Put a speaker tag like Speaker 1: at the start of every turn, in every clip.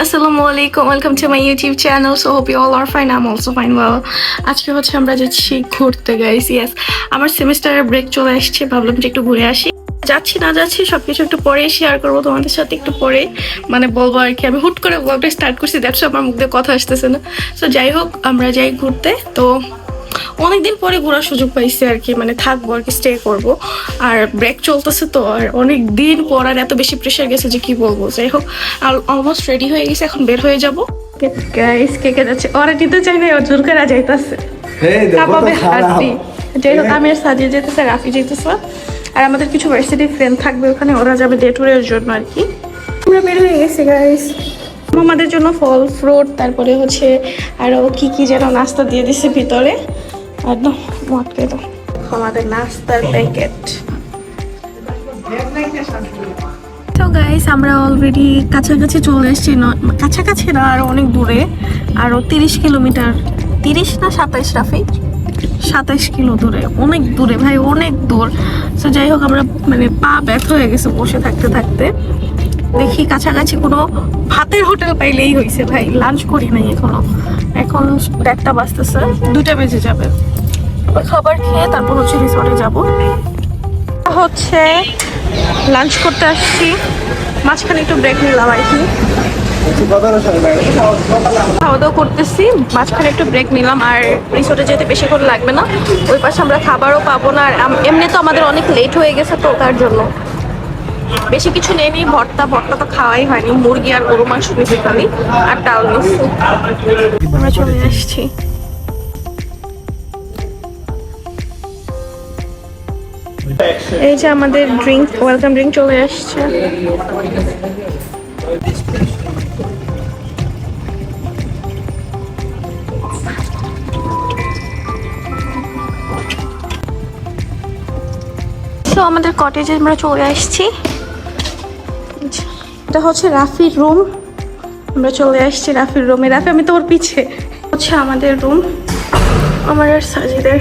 Speaker 1: আসসালামু আলাইকুম, welcome to my YouTube channel. So hope you all are fine, I am also fine well. আজকে হচ্ছে আমরা যাচ্ছি ঘুরতে গাইস। ইয়েস, আমার সেমিস্টারের ব্রেক চলে আসছে, ভাবলাম যে একটু ঘুরে আসি। যাচ্ছি না যাচ্ছি সবকিছু একটু পরে শেয়ার করবো তোমাদের সাথে, একটু পরে মানে বলবো আর কি। আমি হুট করে ব্লগটা স্টার্ট করছি, দ্যাটস আমার মুখ দিয়ে কথা আসতেছে না। সো যাই হোক, আমরা যাই ঘুরতে। তো অনেকদিন পরে ঘোরার সুযোগ পাইছি আর কি, মানে থাকবো আর কি, স্টে করবো। আর ব্রেক চলতেছে তো, আর অনেক দিন পর আর এত বেশি প্রেশার গেছে যে কি বলবো। যাই হোক, অলমোস্ট রেডি হয়ে গেছে, এখন বের হয়ে যাবো। গাইস কে কে যাচ্ছে, ওরা নিতে চাই না, ওর জোর করে যাইতেছে। কাঁপাবে হাড্ডি। যাই হোক, আমি আর সাজিয়ে যেতেছে, রাফি যেতেছে, আর আমাদের কিছু ভার্সিটি ফ্রেন্ড থাকবে ওখানে, ওরা যাবে ডে ট্যুরের জন্য আর কি। আমরা বের হয়ে গেছি গাইস। আমাদের জন্য ফল ফ্রুট, তারপরে হচ্ছে আরো কি কি যেন নাস্তা দিয়ে দিছে ভিতরে। একদম মটকে দাও আমাদের নাস্তার প্যাকেট। তো গাইস, আমরা অলরেডি কাছাকাছি চলে এসেছি। কাছাকাছি না, আরো অনেক দূরে, আরো 30 কিলোমিটার। 30 না 27 রাফি? 27 কিলো দূরে, অনেক দূরে ভাই, অনেক দূর। তো যাই হোক, আমরা মানে পা ব্যথা হয়ে গেছে বসে থাকতে থাকতে। দেখি কাছাকাছি কোনো ভাতের হোটেল পাইলেই হয়েছে ভাই। লাঞ্চ করি নাই এখনো, এখন 1টা বাজতেছে, 2টা বেজে যাবে। খাবার খেয়ে তারপর হচ্ছে রিসর্টে যাব। হচ্ছে লাঞ্চ করতে আসছি, মাঝখানে একটু ব্রেক নিলাম আর কি। খাওয়া দাওয়া করতেছি, মাঝখানে একটু ব্রেক নিলাম। আর রিসোর্টে যেতে বেশিক্ষণ লাগবে না, ওই পাশে আমরা খাবারও পাবো না। আর এমনি তো আমাদের অনেক লেট হয়ে গেছে, তো তার জন্য বেশি কিছু নেই। ভর্তা তো খাওয়াই হয়নি, মুরগি আর গরু মাংস নিয়েছি খালি, আর ডাল নিয়েছি। আমরা চলে আসছি। এই যে আমাদের ড্রিঙ্ক, ওয়েলকাম ড্রিঙ্ক চলে আসছে। তো আমাদের কটেজে আমরা চলে আসছি। এটা হচ্ছে রাফির রুম, আমরা চলে আসছি রাফির রুমে। রাফি, আমি তোর পিছে। হচ্ছে আমাদের রুম, আমার আর সাজিদের।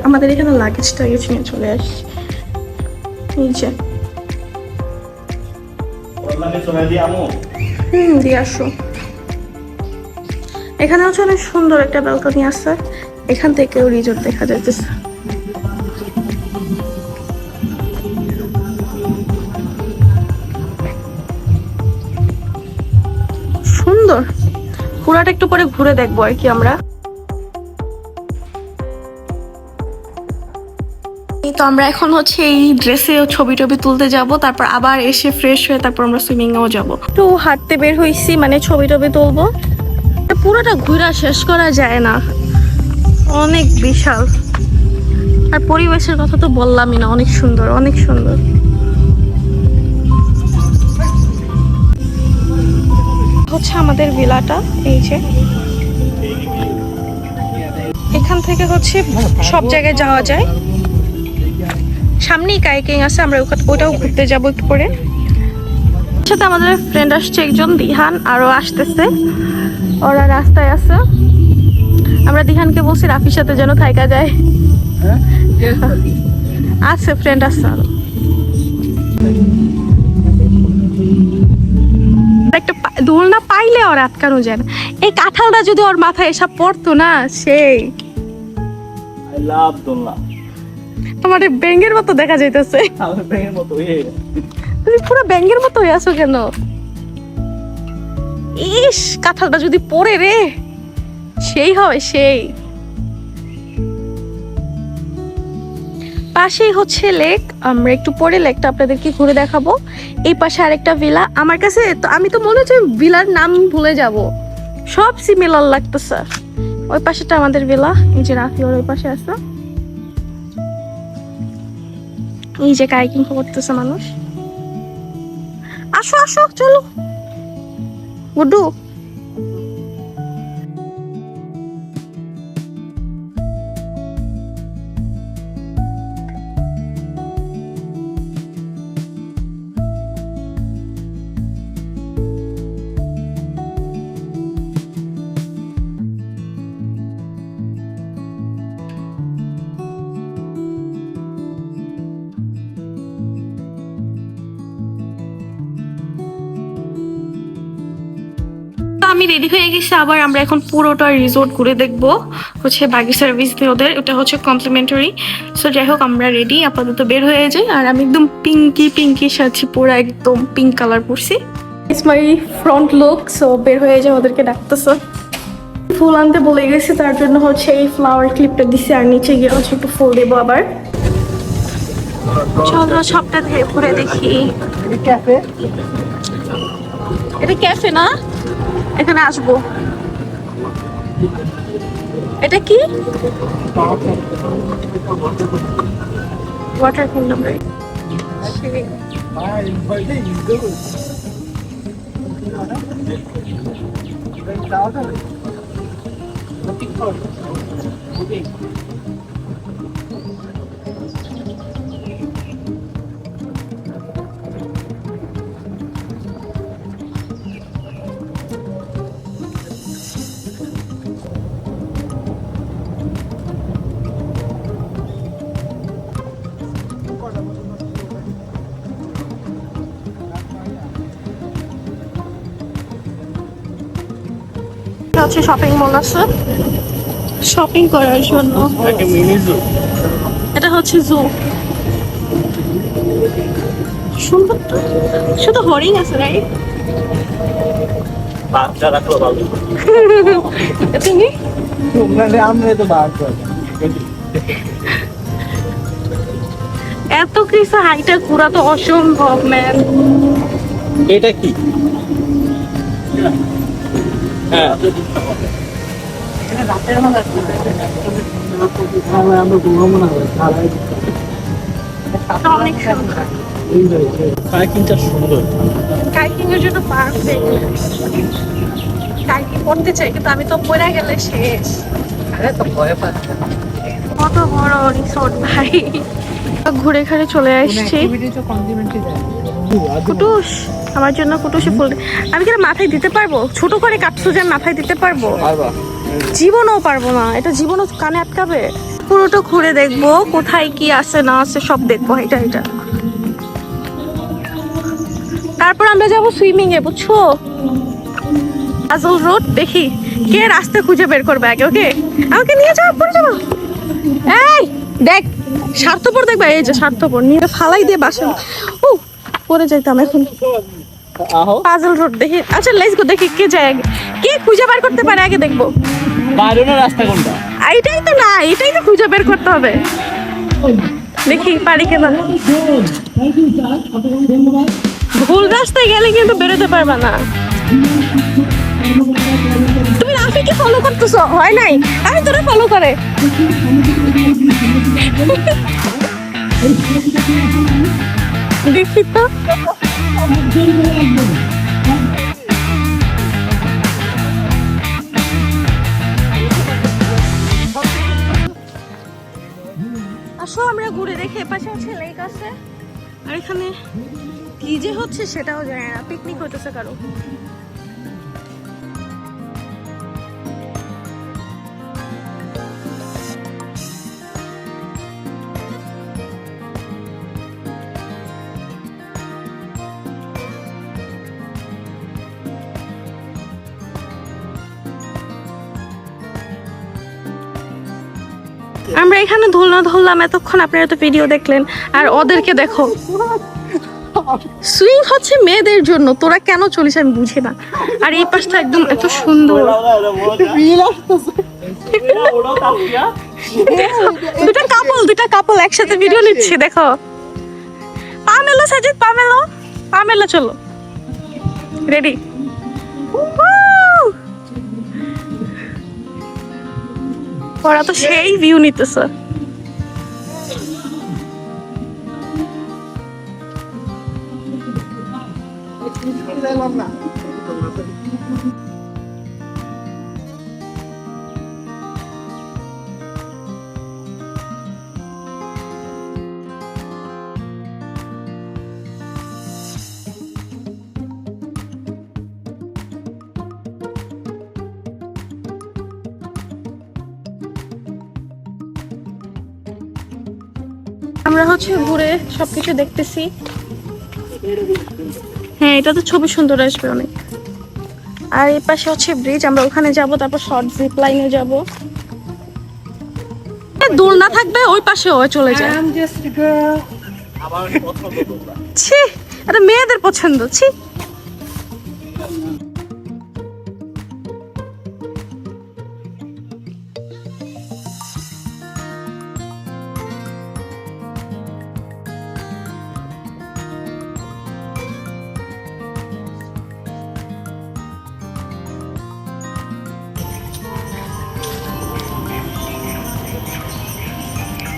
Speaker 1: আমাদের এখানে লাগেজ টাগেজ নিয়ে চলে আসছি। এই যে দিয়ে আসো। এখানে হচ্ছে অনেক সুন্দর একটা ব্যালকনি আছে, এখান থেকেও রিসোর্ট দেখা যাইতেছে। সুন্দর, পুরাটা একটু পরে ঘুরে দেখবো আর কি আমরা। তো আমরা এখন হচ্ছে এই ড্রেসে ছবি টবি তুলতে যাব, তারপর আবার এসে ফ্রেশ হয়ে তারপর আমরা সুইমিং এও যাবো। একটু হাঁটতে বের হয়েছি, মানে ছবি টবি তুলবো। পুরোটা ঘুরা শেষ করা যায় না, অনেক বিশাল। আর পরিবেশের কথা তো বললামই না, অনেক সুন্দর, অনেক সুন্দর। হচ্ছে আমাদের ভিলাটা, এই যে এখান থেকে হচ্ছে সব জায়গায় যাওয়া যায়। সামনেই কায়াকিং আছে, আমরা ওটাও ঘুরতে যাবো একটু পরে। সাথে আমাদের ফ্রেন্ড আসছে একজন, দিহান, আরো আসতেছে, ওরা রাস্তায় আছে। আমরা দিহানকে বলছি রাফির সাথে যেন থাইকা যায়। আছে ফ্রেন্ড আছে আরো। একটা দোলনা পাইলে ওর আটকানো যায় না। এই কাঁঠালটা যদি ওর মাথায় এসব পড়তো না, সেই তোমার ব্যাঙের মতো দেখা যাইতেছে। তুমি পুরো ব্যাঙের মতো হয়ে আছো কেন? ইস, কাঁঠালটা যদি পড়ে রে, সেই হবে সেই। পাশেই হচ্ছে লেক, আমরা একটু পরে লেকটা আপনাদেরকে ঘুরে দেখাবো। এই পাশে আরেকটা ভিলা, আমার কাছে তো আমি তো মনে হচ্ছে ভিলার নাম ভুলে যাব, সব সিমিলার লাগতেছে। ওই পাশেটা আমাদের ভিলা, এই যে রাফি ওর ওই পাশে আছে। এই যে কায়াকিং করতেছে মানুষ। আসো আসো, চলো গুড্ডু। আমি রেডি হয়ে গেছি, আবার আমরা এখন পুরোটা রিসোর্ট ঘুরে দেখবো, হচ্ছে বাকি সার্ভিস দিয়ে ওদের, ওটা হচ্ছে কমপ্লিমেন্টারি। সো যাই হোক আমরা রেডি, আপাতত বের হয়ে যাই। আর আমি একদম পিঙ্কি সাথে পুরো একদম পিঙ্ক কালার পরছি। It's my front look. So বের হয়ে যাই, ওদেরকে ডাকতেছে। ফুল আনতে বলে গেছি, তার জন্য হচ্ছে এই ফ্লাওয়ার ক্লিপটা দিছি, আর নিচে গিয়ে হচ্ছে একটু ফুল দেবো আবার। চলো সবটা ঘুরে দেখি। এটা ক্যাফে না, এখানে আসবো। এটা কি ওয়াটার কিংডম? হচ্ছে শপিং মল আছে শপিং করার জন্য। এটা হচ্ছে জু। সুন্দর তো, শুধু হরিণ আছে রাইট? তুমি এত কিছু হাইটা ঘোরা তো অসম্ভব ম্যান।
Speaker 2: এটা কি? হ্যাঁ
Speaker 1: অনেক সুন্দর,
Speaker 2: কাইকিংটা সুন্দর।
Speaker 1: কাইকিং এর জন্য পারফেক্ট। কাইকিং করতে চাই, কিন্তু আমি তো পড়ে গেলে শেষ। কত বড় রিসোর্ট ভাই। ঘুরে ঘুরে চলে আসছি। কুটুস আমার জন্য কুটুসে ফুল। আমি কি মাথায় দিতে পারবো? ছোট করে কাটছো যে মাথায় দিতে পারবো? জীবনও পারবো না, এটা জীবনও কানে আটকাবে। পুরোটা ঘুরে দেখবো, কোথায় কি আছে না আছে সব দেখবো। এটা তারপর আমরা যাবো সুইমিং এ, বুঝছো? আজল রোড দেখি কে রাস্তা খুঁজে বের করবে আগে। ওকে আমাকে নিয়ে যাও, পড়ে যাবো। এই দেখ স্বার্থপর, দেখবা এই যে স্বার্থপর নিয়ে ফালাই দিয়ে বাসা। ও পরে যাইতাম এখন। পাজল রোড দেখি। আচ্ছা লেটস গো, দেখি কে যায় আগে, কে খুঁজে বের করতে পারে আগে দেখবো।
Speaker 2: বাইরের রাস্তা কোনটা?
Speaker 1: এইটাই তো না, এটাই তো খুঁজে বের করতে হবে। দেখি পারি কিনা। ভুল রাস্তায় গেলে কিন্তু বেরোতে পারবা না। তুমি রাফিকে ফলো করতেছো? হয় নাই, আমি তোরে ফলো করে। দেখি তো আসো আমরা ঘুরে দেখি। এপাশে হচ্ছে লেক আছে, আর এখানে কি যে হচ্ছে সেটাও জানি না। পিকনিক হইতেছে কারো। আমরা এখানে ধুলনা ধরলাম এতক্ষণ, আপনারা তো ভিডিও দেখলেন। আর ওদেরকে দেখো, সুইং হচ্ছে মেয়েদের জন্য, তোরা কেন চলিস আমি বুঝি না। আর এই পাশটা একদম এত সুন্দর। দুটা কাপল একসাথে ভিডিও নিচ্ছে, দেখো। পা মেলো সাজিদ, পা মেলো, চলো রেডি। ওরা তো সেই ভিউ নিতেছে। আমরা হচ্ছে ঘুরে সবকিছু দেখতেছি। হ্যাঁ এটা তো ছবি সুন্দর আসবে অনেক। আর এই পাশে হচ্ছে ব্রিজ, আমরা ওখানে যাব, তারপর শর্ট জিপ লাইনে যাব। দূর না থাকবে ওই পাশে ও চলে যায়।
Speaker 2: আমার পছন্দ তোমরা।
Speaker 1: ছি, এটা মেয়েদের পছন্দ। ছি,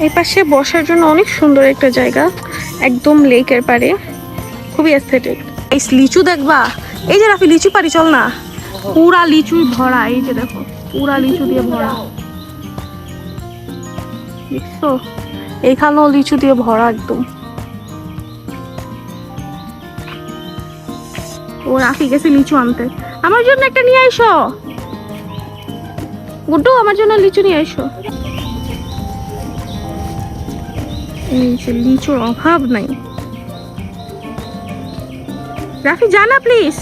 Speaker 1: এই পাশে বসার জন্য অনেক সুন্দর একটা জায়গা, একদম লেকের পাড়ে, খুবই এস্থেটিক। এই লিচু দেখবা, এই যে রাফি লিচু পারি, চল না। পুরা লিচুই ভরা, এই যে দেখো পুরা লিচু দিয়ে ভরা, দেখছো? এইখানেও লিচু দিয়ে ভরা একদম। ও রাফি গেছে লিচু আনতে, আমার জন্য একটা নিয়ে আইসো গুড্ডু, আমার জন্য লিচু নিয়ে আইসো। এই যে লিচুর অভাব নাই। রাফি জানা প্লিজ।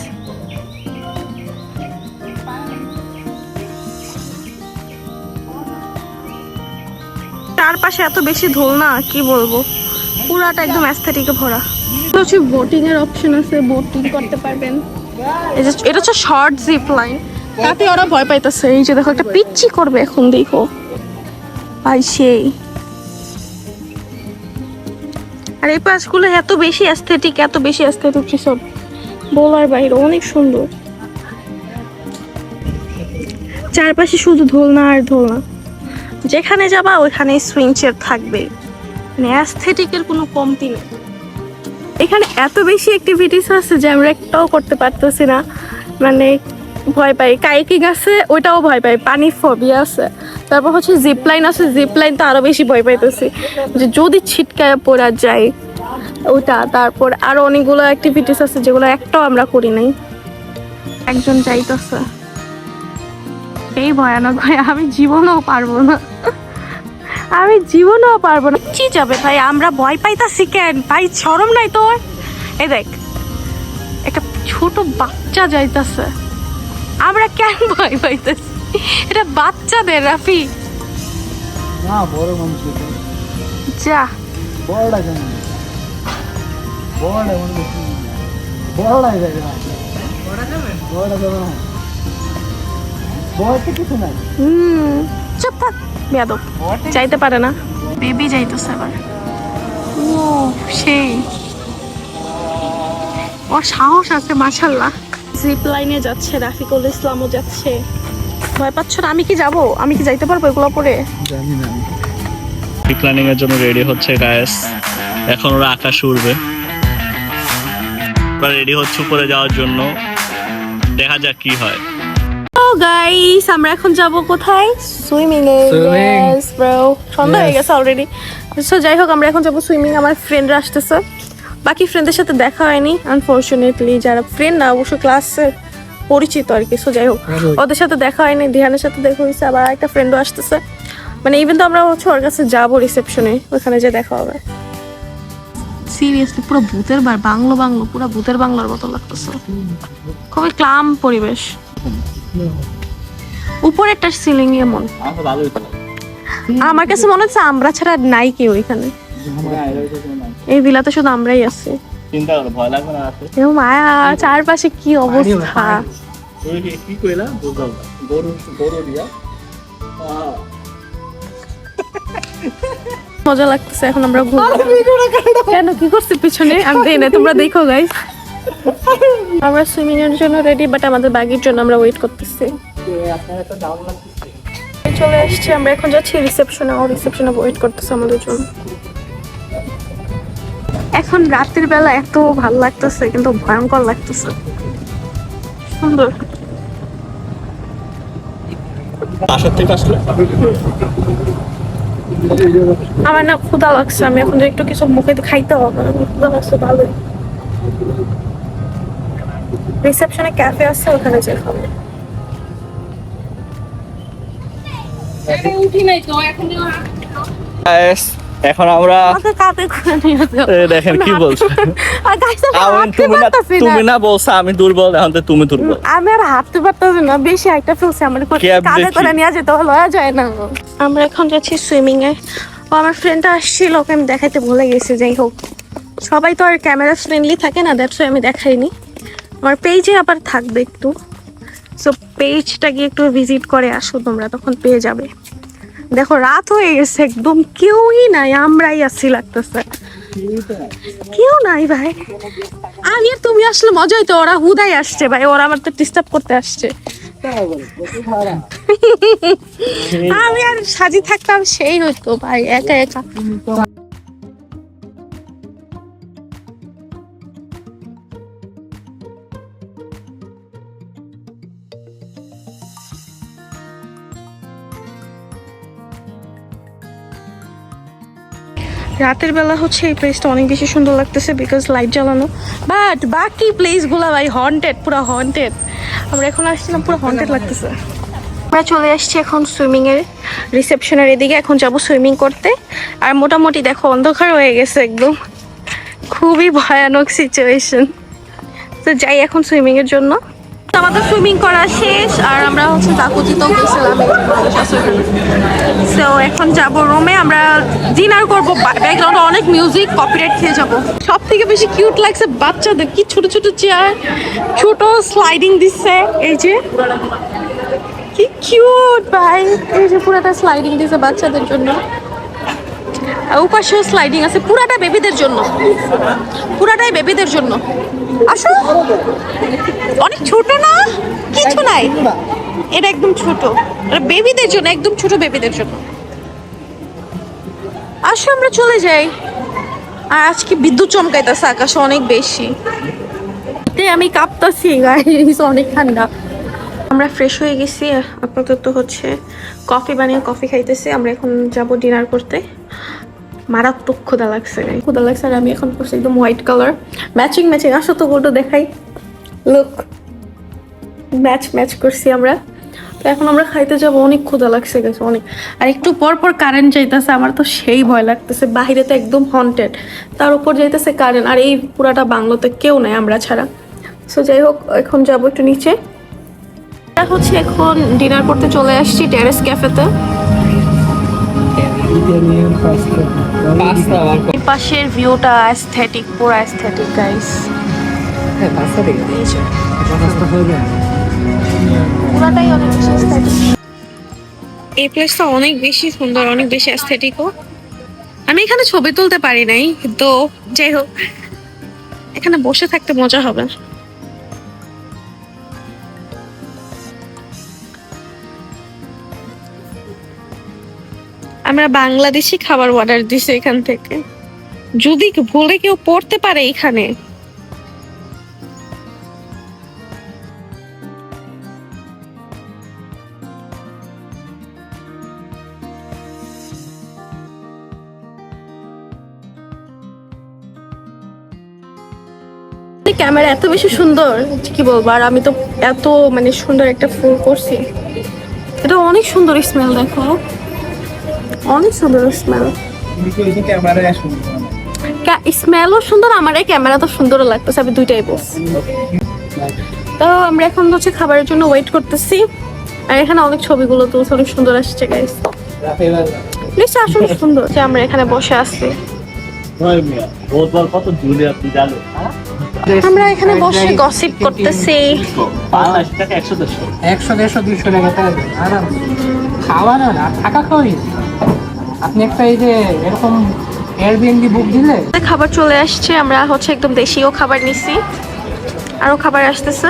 Speaker 1: চারপাশে এত বেশি ধোল না, কি বলবো, পুরাটা একদম অ্যাস্থেটিকে ভরা। হচ্ছে বোটিং এর অপশন আছে, বোটিং করতে পারবেন। এটা হচ্ছে শর্ট জিপ লাইন, তাতে ওরা ভয় পাইতেছে। এই যে দেখো একটা পিচ্ছি করবে এখন, দেখো ভাই সেই। আর এই পাশগুলো এত বেশি অ্যাস্থেটিক, এত বেশি অ্যাস্থেটিক, সব বলার বাইরে, অনেক সুন্দর। চারপাশে শুধু ধোলনা আর ধোলনা, যেখানে যাবা ওইখানে সুইং চেয়ার থাকবে, মানে অ্যাস্থেটিকের কোনো কমতি নেই। এখানে এত বেশি অ্যাক্টিভিটিস আছে যে আমরা একটাও করতে পারতেছি না, মানে ভয় পাই। কাইকিং আছে, ওইটাও ভয় পাই, পানি ফোবিয়া আছে। তারপর হচ্ছে জিপ লাইন আছে, জিপ লাইন তো আরো বেশি ভয় পাইতেছি যে যদি ছিটকায় পড়া যায় ওটা। তারপর আরো অনেকগুলো অ্যাক্টিভিটিস আছে যেগুলো একটাও আমরা করি নাই। একজন যাইতেছে, এই ভয়ানক ভাই, আমি জীবনেও পারবো না, আমি জীবনেও পারবো না। কি যাবে ভাই, আমরা ভয় পাইতাছি কেন ভাই, শরম নাই তোর? এই দেখ একটা ছোট বাচ্চা যাইতাছে, আমরা কেন ভয় পাইতাছি? এটা বাচ্চাদের রাফি,
Speaker 2: না বড় মানুষ
Speaker 1: যা
Speaker 2: বড়টা কেন, বড়টা মনে করছি, বড়টাই যাবে না, বড়টা যাবে না, বড়টা কিছু নাই।
Speaker 1: চুপ থাক বেয়াদব, যাইতে পারে না। বেবি যাইতেছে আবার, ও সেই, ওর সাহস আছে মাশাআল্লাহ। জিপ লাইনে যাচ্ছে, রাফিকুল ইসলামও যাচ্ছে। ভয় পাচ্ছ না? আমি কি যাব? আমি কি যাইতে পারবো এগুলো পরে?
Speaker 2: জানি না। প্ল্যানিং এর জন্য রেডি হচ্ছে গায়েস, এখন ওরা আকাশে উড়বে। ওরা রেডি হচ্ছে উপরে যাওয়ার জন্য, দেখা যাক কি হয়।
Speaker 1: গাইস আমরা এখন যাব কোথায়? সুইমিং এ। ইয়েস ব্রো, সন্ধ্যা হয়ে গেছে অলরেডি। সো যাই হোক, আমরা এখন যাব সুইমিং। আমার ফ্রেন্ডরা আসতেছে, বাকি ফ্রেন্ডদের সাথে দেখা হয়নি আনফরচুনেটলি, যারা ফ্রেন্ড না অবশ্য ক্লাসে পরিচিত আর কি। সো যাই হোক, ওদের সাথে দেখা হয়নি, ধ্যানের সাথে দেখা হয়েছে, আবার একটা ফ্রেন্ডও আসতেছে। মানে ইভেন তো আমরা হচ্ছে ওর কাছে যাবো রিসেপশনে, ওখানে যে দেখা হবে। সিরিয়াসলি পুরো ভূতের বাংলো বাংলো, পুরো ভূতের বাংলার মতো লাগতেছে, খুবই ক্লাম পরিবেশ। উপরেরটা সিলিং এমন, আমার কাছে মনে হচ্ছে আমরা ছাড়া নাই কেউ এখানে, এই ভিলাতে শুধু আমরাই আছি।
Speaker 2: চিন্তা করো, ভয় লাগবে না রাতে?
Speaker 1: এরকম মায়া, চারপাশে কি অবস্থা।
Speaker 2: কি কইলা বুঝলাম না, গরু গরু দিয়া
Speaker 1: মজা লাগতেছে। এখন আমরা কেন কি করছি পিছনে আমি দেই না, তোমরা দেখো গাইস। আমরা সুইমিং এর জন্য রেডি, বাট আমাদের ব্যাগের জন্য আমরা ওয়েট করতেছি। চলে আসছি, আমরা এখন যাচ্ছি রিসেপশনে, ও রিসেপশনে ওয়েট করতেছে আমাদের জন্য। এখন রাতের বেলা এত ভালো লাগতেছে, কিন্তু ভয়ঙ্কর লাগতেছে, সুন্দর।
Speaker 2: বাসা থেকে আসলে
Speaker 1: আমার না ক্ষুধা লাগছে, আমি এখন যে একটু কিছু মুখে খাইতে হবে, ক্ষুধা লাগছে ভালোই। রিসেপশনে ক্যাফে আছে, ওখানে যে খাবো।
Speaker 2: এখন আমরা
Speaker 1: আমাকে কাঁধে করে নিয়ে যাও।
Speaker 2: দেখেন কি বলছো,
Speaker 1: আর guys, আমি হাঁটতে
Speaker 2: তুমি না
Speaker 1: পারতাছি না।
Speaker 2: তুমি না বলছো আমি দুর্বল, এখন তো তুমি দুর্বল।
Speaker 1: আমি আর হাঁটতে পারতাছি না, বেশি একটা ফেলছে আমার
Speaker 2: ক্যাব
Speaker 1: কাঁধে
Speaker 2: দেখি।
Speaker 1: করে নিয়ে যেতে লয়া যায় না। আমরা এখন যাচ্ছি সুইমিং এ। ও আমার ফ্রেন্ডটা আসছিল, ওকে আমি দেখাইতে ভুলে গেছি। যাই হোক, সবাই তো আর ক্যামেরা ফ্রেন্ডলি থাকে না, দ্যাটস আমি দেখাইনি। আমার পেজে আবার থাকবে একটু, সো পেজটা গিয়ে একটু ভিজিট করে আসো তোমরা, তখন পেয়ে যাবে। দেখো রাত হয়ে গেছে, একদম কেউই নাই, আমরাই আছি লাগতেছে, কেউ নাই ভাই। আমি আর তুমি আসলে মজা হইতো, ওরা হুদাই আসছে ভাই, ওরা আমার তো ডিস্টার্ব করতে আসছে। আমি আর সাজি থাকতাম সেই হইতো ভাই, একা একা। রাতের বেলা হচ্ছে এই প্লেসটা অনেক বেশি সুন্দর লাগতেছে, বিকজ লাইট জ্বালানো। বাট বাকি প্লেসগুলো ভাই হন্টেড, পুরো হন্টেড। আমরা এখন আসছিলাম, পুরো হন্টেড লাগতেছে। আমরা চলে আসছি এখন সুইমিং এর রিসেপশনের এদিকে, এখন যাব সুইমিং করতে। আর মোটামুটি দেখো অন্ধকার হয়ে গেছে একদম, খুবই ভয়ানক সিচুয়েশন। তো যাই এখন সুইমিং এর জন্য। তো আমাদের সুইমিং করা শেষ, আর আমরা হচ্ছে জাকুজিতেও গেছিলাম। তো এখন যাব রুমে, আমরা ডিনার করবো। ব্যাকগ্রাউন্ডে অনেক মিউজিক, কপিরাইট খেয়ে যাব। সব থেকে বেশি কিউট লাগছে বাচ্চাদের, কি ছোট ছোট চেয়ার, ছোট স্লাইডিং দিচ্ছে, এই যে কি কিউট ভাই, এই যে পুরাটা স্লাইডিং দিছে বাচ্চাদের জন্য। আর ওপাশেও স্লাইডিং আছে, পুরাটা বেবিদের জন্য, পুরাটাই বেবিদের জন্য। আসো, অনেক ছোট না, কিছু নাই, এটা একদম ছোট, এটা বেবিদের জন্য, একদম ছোট বেবিদের জন্য। আসো আমরা চলে যাই। আর আজকে বিদ্যুৎ চমকাইতেছে আকাশে অনেক বেশি, আমি কাঁপতাছি গাইস, অনেক ঠান্ডা। আমরা ফ্রেশ হয়ে গেছি, আপাতত হচ্ছে কফি বানিয়ে কফি খাইতেছি। আমরা এখন যাব ডিনার করতে। মারাত্মক ক্ষুধা লাগছে, আর আমি এখন পরছি একদম হোয়াইট কালার, ম্যাচিং। আসো তো গোটো দেখাই, লুক, ম্যাচ করছি আমরা। তো এখন আমরা খাইতে যাব, অনেক ক্ষুধা লাগছে গেছে অনেক। আর একটু পর পর কারেন্ট যাইতেছে, আমার তো সেই ভয় লাগতেছে, বাইরে তো একদম হন্টেড, তার উপর যাইতেছে কারেন্ট, আর এই পুরাটা বাংলোতে কেউ নাই আমরা ছাড়া। সো যাই হোক, এখন যাব একটু নিচে। হচ্ছে এখন ডিনার করতে চলে আসছি টেরেস ক্যাফেতে। পাশের ভিউটা অ্যাস্থেটিক, পুরো অ্যাস্থেটিক গাইস। পুরাটাই অনেক বেশি অ্যাস্থেটিক। এই প্লেসটা অনেক বেশি সুন্দর, অনেক বেশি অ্যাস্থেটিকও। আমি এখানে ছবি তুলতে পারি নাই, তো যাই হোক, এখানে বসে থাকতে মজা হবে। আমরা বাংলাদেশি খাবার অর্ডার দিছি এখান থেকে, যদি ভুলে কেউ পড়তে পারে এখানে। ক্যামেরা এত বেশি সুন্দর, কি বলবো। আর আমি তো এত মানে সুন্দর একটা ফুল করছি, এটা অনেক সুন্দর স্মেল, দেখো অনেক সুন্দর স্মেল। স্মেলও সুন্দর, আমার এই ক্যামেরা তো সুন্দরও লাগতেছে, আমি দুইটাই বলছি। তো আমরা এখন হচ্ছে খাবারের জন্য ওয়েট করতেছি, আর এখানে অনেক ছবিগুলো তো অনেক সুন্দর আসছে গাইস, প্লিজটা আসলে সুন্দর যে আমরা এখানে বসে আছি। আমরা এখানে বসে গসিপ করতেছি।
Speaker 3: 100-150 টাকা আরাম খাওয়ানো না, থাকা খাওয়াই। আপনি একটা এই যে এরকম এয়ারবিএনবি বুক দিলে
Speaker 1: খাবার চলে আসছে, আমরা হচ্ছে একদম দেশীয় খাবার নিছি, আরো খাবার আসতেছে।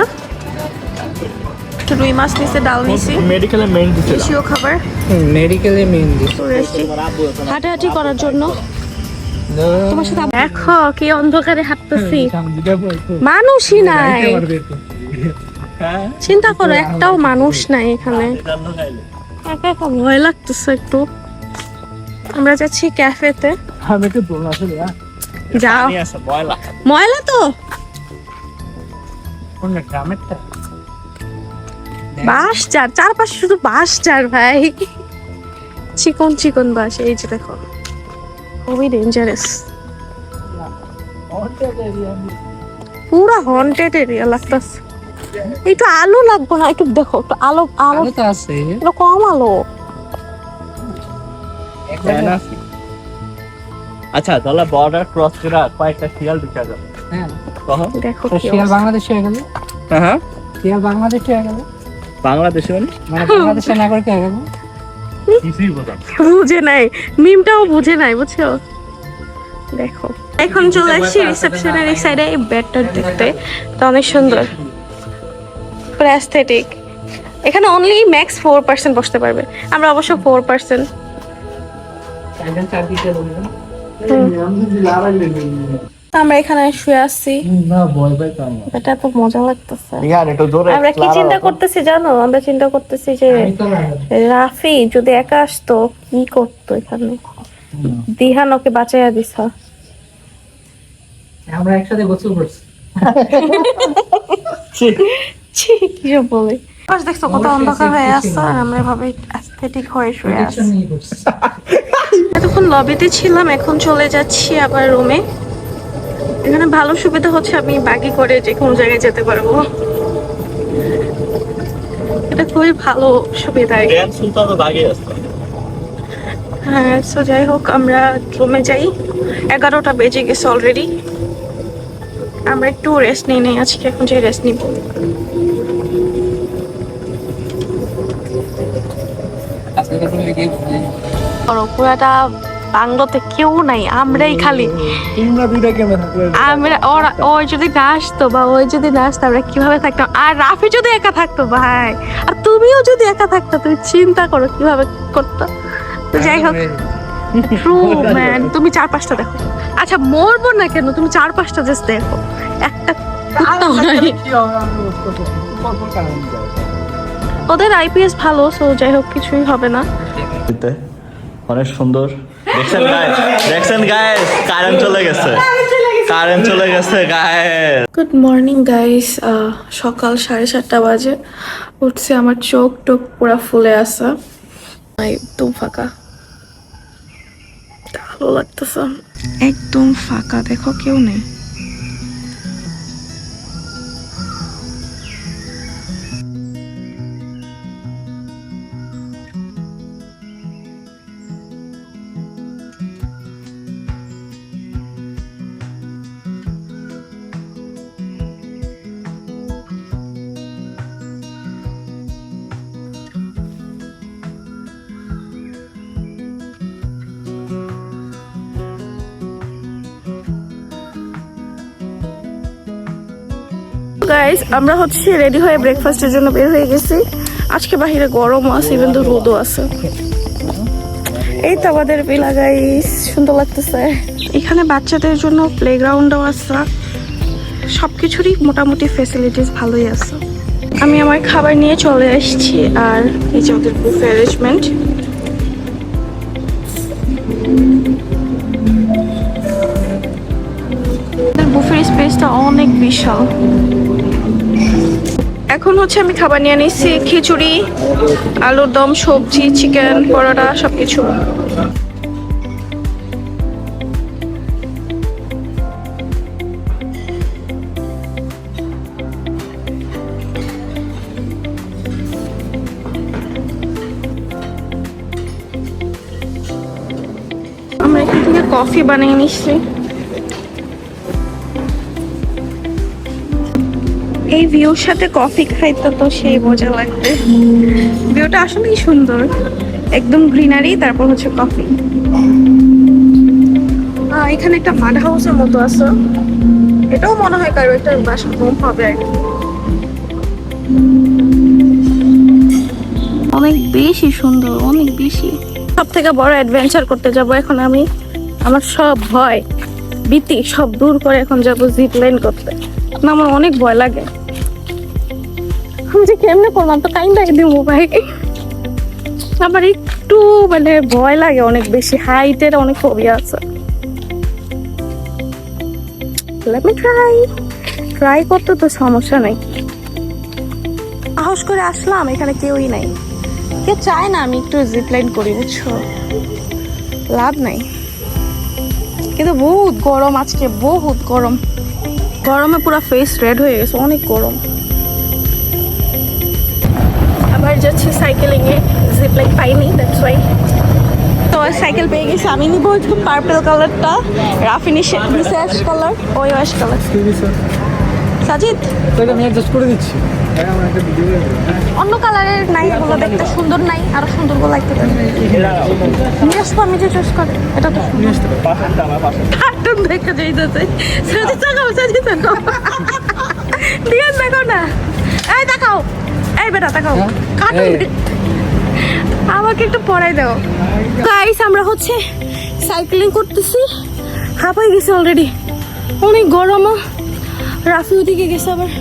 Speaker 1: রুই মাছ নিছে, ডাল নিছি,
Speaker 2: মেডিকেলে মেইন দিছিল,
Speaker 1: দেশীয় খাবার
Speaker 3: মেডিকেলে মেহেন্দি
Speaker 1: চলে আসছি হাঁটাহাঁটি করার জন্য। তোমার সাথে দেখো কি অন্ধকারে হাঁটতেছি, মানুষই নাই, চিন্তা করো একটাও মানুষ নাই এখানে, একা একা ভয় লাগতেছে একটু। আমরা যাচ্ছি ক্যাফেতে, যাও। ময়লা তো বাঁশ চার, চারপাশে শুধু বাঁশ চার ভাই, চিকন চিকন বাঁশ। এই যে দেখো খুবই ডেঞ্জারাস, পুরা হন্টেড এরিয়া লাগতেছে। একটু আলো লাগবে না? একটু দেখো, একটু আলো আলো
Speaker 3: তো আছে
Speaker 1: একটু কম আলো।
Speaker 2: আচ্ছা তাহলে বর্ডার ক্রস করে কয়েকটা শিয়াল ঢুকে যাবে।
Speaker 3: হ্যাঁ
Speaker 1: দেখো
Speaker 3: তো
Speaker 1: কি
Speaker 3: শিয়াল
Speaker 1: অবস্থা।
Speaker 3: বাংলাদেশ হয়ে গেল,
Speaker 2: হ্যাঁ
Speaker 3: শিয়াল বাংলাদেশ হয়ে গেল,
Speaker 2: বাংলাদেশে মানে
Speaker 3: মানে বাংলাদেশের নাগরিক হয়ে গেল।
Speaker 2: কিছুই বোঝা
Speaker 1: বুঝে নাই, মিমটাও বুঝে নাই, বুঝছো? দেখো এখন চলে আসছি রিসেপশনের এই সাইডে, এই বেডটা দেখতে তো অনেক সুন্দর, পুরো অ্যাস্থেটিক। এখানে অনলি ম্যাক্স 4% বসতে পারবে, আমরা অবশ্য 4%। আমরা এখানে শুয়ে আসছি, এটা তো মজা লাগতেছে।
Speaker 2: ইয়ার একটু জোরে
Speaker 1: আমরা কি চিন্তা করতেছি জানো? আমরা চিন্তা করতেছি যে রাফি যদি একা আসতো কি করতো এখানে, দিহান ওকে বাঁচাইয়া দিছ।
Speaker 3: আমরা একসাথে গোসল করছি।
Speaker 1: ছি, কি সব বলে। পাশ দেখছো কত অন্ধকার হয়ে আসছে, আর আমরা এভাবে অ্যাস্থেটিক হয়ে শুয়ে আছি। এতক্ষণ লবিতে ছিলাম, এখন চলে যাচ্ছি আবার রুমে। এখানে ভালো সুবিধা হচ্ছে আমি বাগি করে যে কোনো জায়গায় যেতে পারবো, এটা খুবই ভালো সুবিধা।
Speaker 2: ড্যান্স শুনতে তো লাগে আসছে।
Speaker 1: হ্যাঁ, সো যাই হোক আমরা রুমে যাই, 11টা বেজে গেছে অলরেডি। আমরা একটু রেস্ট নিয়ে নেই আজকে, এখন যে রেস্ট নিব। পুরাটা বাংলোতে কেউ নাই, আমরাই খালি। আমরা ওই যদি না আসতো বা ওই যদি না আসতো আমরা কিভাবে থাকতাম? আর রাফি যদি একা থাকতো ভাই, আর তুমিও যদি একা থাকতো, তুমি চিন্তা করো কিভাবে করতো। তো যাই হোক, ট্রু ম্যান, তুমি 4-5টা দেখো। আচ্ছা মরবো না কেন, তুমি 4-5টা জাস্ট দেখো, একটা কুত্তাও নাই। ওদের আইপিএস ভালো, সো যাই হোক কিছুই হবে না।
Speaker 2: অনেক সুন্দর দেখছেন গাইস, কারেন্ট চলে গেছে, কারেন্ট চলে গেছে গাইস।
Speaker 1: গুড মর্নিং গাইস, সকাল 7:30 বাজে উঠছে, আমার চোখ টোক পুরা ফুলে আসা, একদম ফাঁকা, ভালো লাগতেছে, একদম ফাঁকা। দেখো কেউ নেই। গাইস আমরা হচ্ছে রেডি হয়ে ব্রেকফাস্টের জন্য বের হয়ে গেছি। আজকে বাহিরে গরম আছে, ইভেন তো রোদও আছে। এই তো আমাদের ভিলা গাইস, সুন্দর লাগতেছে। এখানে বাচ্চাদের জন্য প্লেগ্রাউন্ডও আছে, সবকিছুরই মোটামুটি ফ্যাসিলিটিস ভালোই আছে। আমি আমার খাবার নিয়ে চলে আসছি, আর এই যে ওদের বুফে অ্যারেঞ্জমেন্ট। বুফের স্পেসটা অনেক বিশাল। এখন হচ্ছে আমি খাবার নিয়ে নিচ্ছি, খিচুড়ি, আলুর দম, সবজি, চিকেন, পরোটা, সবকিছু। আমরা এখান থেকে কফি বানিয়ে নিচ্ছি। এই ভিউর সাথে কফি খাইতে তো সেই মজা লাগবে। ভিউটা আসলেই সুন্দর, একদম গ্রিনারি, তারপর হচ্ছে কফি। এখানে একটা মাড হাউসের মতো আছে, এটাও মনে হয় কারো একটা বাসার রুম হবে আর কি। অনেক বেশি সুন্দর, অনেক বেশি। সব থেকে বড় অ্যাডভেঞ্চার করতে যাব এখন আমি। আমার সব ভয় ভীতি সব দূর করে এখন যাবো জিপ লাইন করতে। না, আমার অনেক ভয় লাগে। আমি যে কেমনে করলাম তো কাইন্ডা দিব ভাই, আমার একটু মানে ভয় লাগে অনেক বেশি, হাইটের অনেক ফোবিয়া আছে। লেট মি ট্রাই করতে তো সমস্যা নাই। সাহস করে আসলাম, এখানে কেউই নাই, কেউ চায় না আমি একটু জিপ লাইন করি, বুঝছো? লাভ নাই। কিন্তু বহুত গরম আজকে, বহুত গরম। গরমে পুরো ফেস রেড হয়ে গেছে, অনেক গরম। আবার যাচ্ছি সাইকেলিং এ, জিপ লাইন পাইনি, দ্যাটস ওয়াই। তো সাইকেল পেয়ে গেছি, আমি নিব একটু পার্পল কালারটা, রাফি নিছে অ্যাশ কালার, ওই অ্যাশ কালার। সাজিদ
Speaker 3: তাহলে আমি অ্যাডজাস্ট করে দিচ্ছি।
Speaker 1: অন্য কালারের নাই, এগুলো দেখতে সুন্দর নাই, আরো সুন্দর গুলো লাগতে পারে। নিয়ে আসবো আমি, যে চয়েস করে এটা তো কার্টুন দেখে যাইতেছে। সাজিদ তাকাও, সাজিদ তাকাও, দিয়ে দেখো না, এই তাকাও, এই বেটা তাকাও, কার্টুন আমাকে একটু পড়াই দাও। গাইস আমরা হচ্ছে সাইক্লিং করতেছি, হাঁপাই গেছে অলরেডি, অনেক গরমও। রাফি ওদিকে গেছে আবার,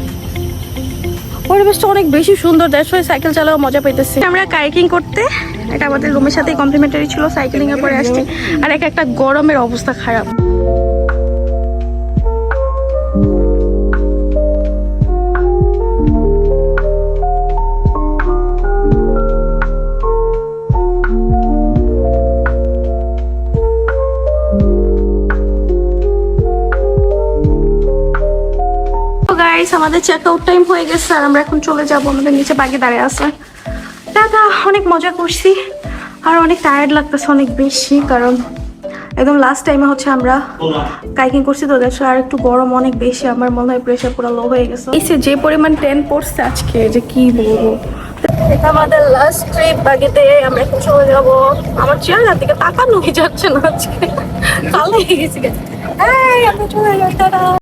Speaker 1: পরিবেশটা অনেক বেশি সুন্দর, দ্যাটস ওয়াই সাইকেল চালাও মজা পাইতেছি। আমরা কাইকিং করতে, এটা আমাদের রুমের সাথেই কমপ্লিমেন্টারি ছিল, সাইকেলিং এর পরে আসছি। আর একটা গরমের অবস্থা খারাপ। গাইস আমাদের চেক আউট টাইম হয়ে গেছে, আর আমরা এখন চলে যাব। আমাদের নিচে বাকি দাঁড়িয়ে আছে। দাদা অনেক মজা করছি, আর অনেক টায়ার্ড লাগতেছে অনেক বেশি, কারণ একদম লাস্ট টাইমে হচ্ছে আমরা কাইকিং করছি, তো দেখছো আর একটু গরম অনেক বেশি। আমার মনে হয় প্রেশার পুরো লো হয়ে গেছে। এসে যে পরিমাণ টেন পড়ছে আজকে, যে কি বলবো। এটা আমাদের লাস্ট ট্রিপ বাগেতে, আমরা এখন চলে যাবো। আমার চেহারা দিকে তাকানো যাচ্ছে না আজকে, কাল হয়ে গেছে। এই আমরা চলে যাবো।